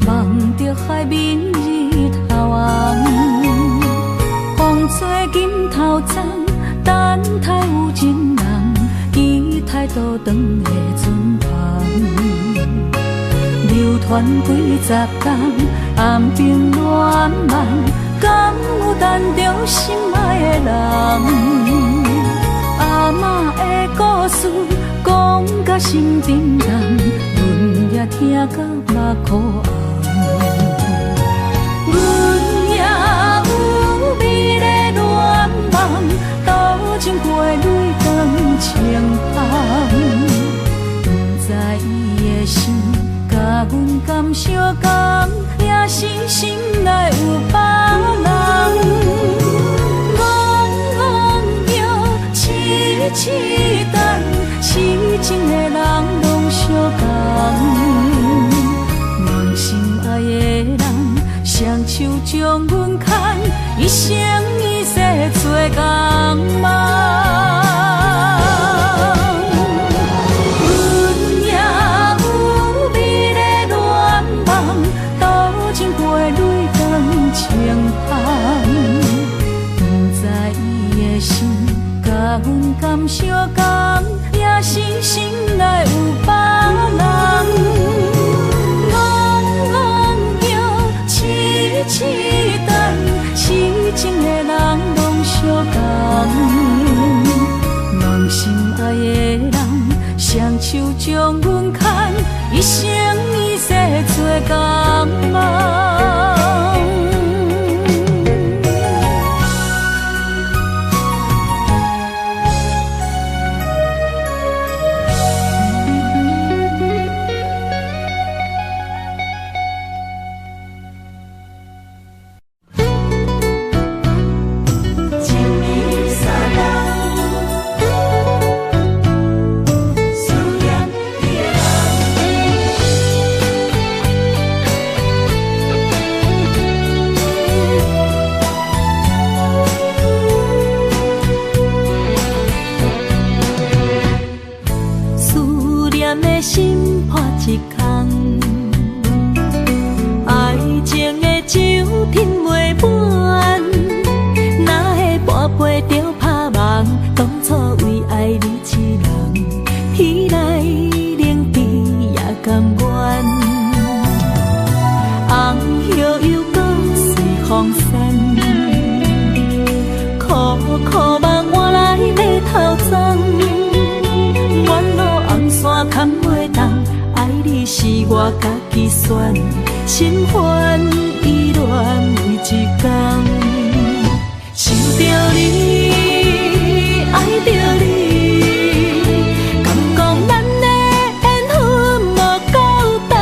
望着海面日头红，风吹金头鬃，等待有情人，期待倒转的船旁。流传几十冬，暗冰乱梦，敢有等着心爱的人？阿嬷的故事讲甲心沉重，阮也听甲目眶红。阮也有美丽恋梦，多情陪泪光清风。不知伊的心甲阮敢相共，也是心内有别人。痴等，痴情的人拢相共，梦心爱的人，双手将阮牵，一生一世做共梦。阮也有美丽恋梦，多情陪泪光清风。不知伊的心甲阮敢相共，也是心内有别人。痴等，痴情的人拢相共，梦心爱的人，双手将阮牵，一生一世做共梦。我家己选，心烦意乱每一天，想着你，爱着你，敢讲咱的缘分无够重？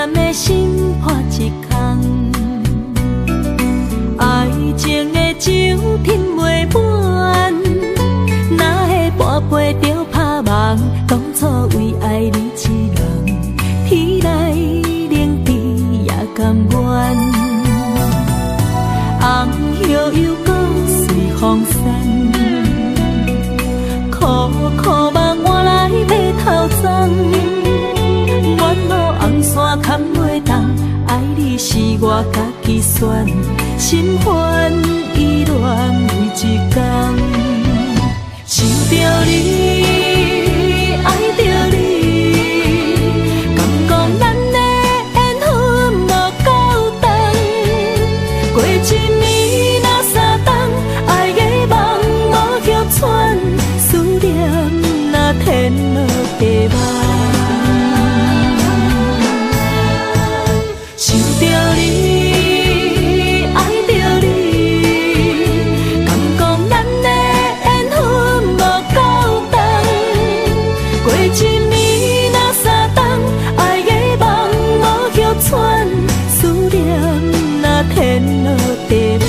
念的心破一空。爱情的酒饮袂满，哪会半杯就拍梦？当初为爱你一人，天来冷滴也甘愿。红叶又搁随风散，苦苦梦换来马头鬃。远路红线牵袂动，爱你是我家己选，心烦意乱为一天。想着你，爱着你，敢讲咱的缘分无够长？过一暝若三冬，爱的梦无急喘，思念若天落地网。想着你，爱着你，敢讲咱的缘分无够长？过一暝若三冬，爱的梦无急喘，思念若天落地网。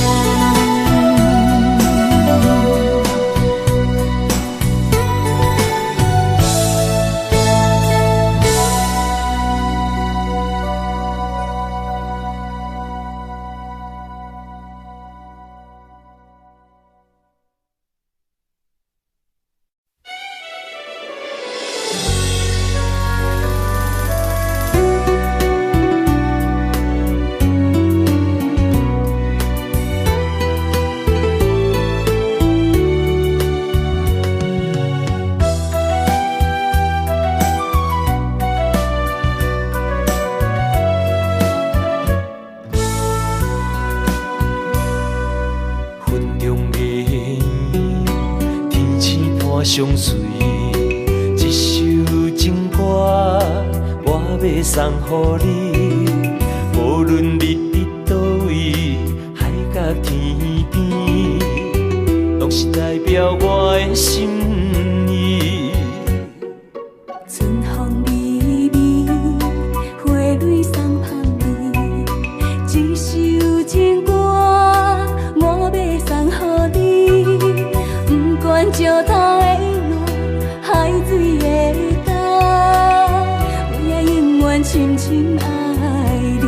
相随，一首情歌我要送予你。无论你伫倒位，海角天边，拢是代表我的心意。春风微微，花蕊送香味，一首情歌我要送予你。不管石头的路，海水的干，我也永远深深爱你。